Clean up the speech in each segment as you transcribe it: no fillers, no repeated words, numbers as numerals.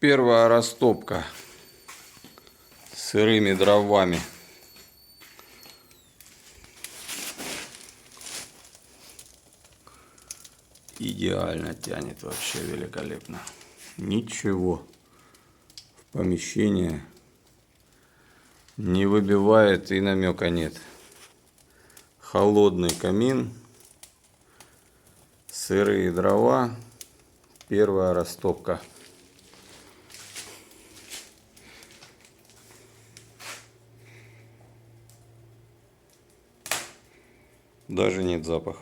Первая растопка сырыми дровами. Идеально тянет, вообще великолепно. Ничего в помещение не выбивает и намека нет. Холодный камин, сырые дрова, первая растопка. Даже нет запаха.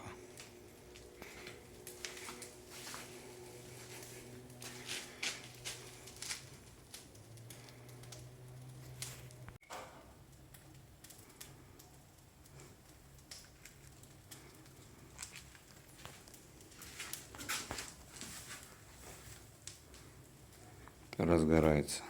Разгорается.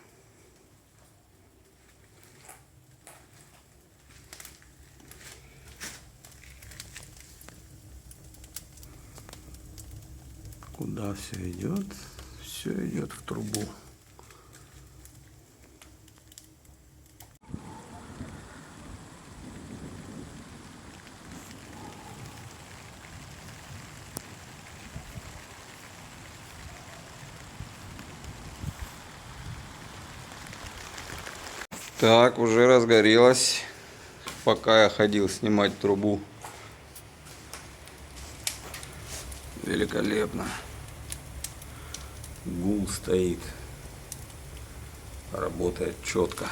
Куда все идет? Все идет в трубу. Так, уже разгорелось, пока я ходил снимать трубу. Великолепно. Гул стоит. Работает четко.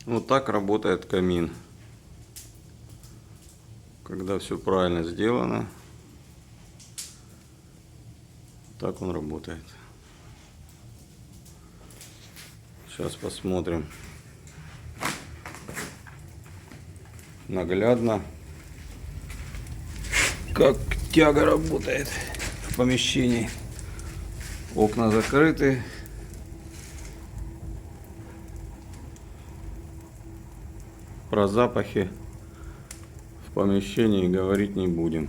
Вот так работает камин. Когда все правильно сделано, так он работает. Сейчас посмотрим наглядно, как тяга работает в помещении. Окна закрыты. Про запахи в помещении говорить не будем.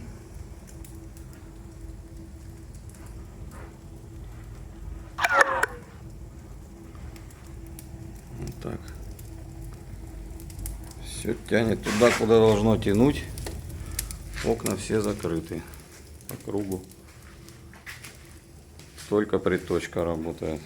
Вот так. Все тянет туда, куда должно тянуть. Окна все закрыты по кругу. Только приточка работает.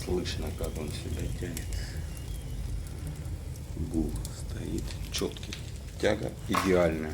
Слышно, как он себя тянет. Гул стоит четкий. Тяга идеальная.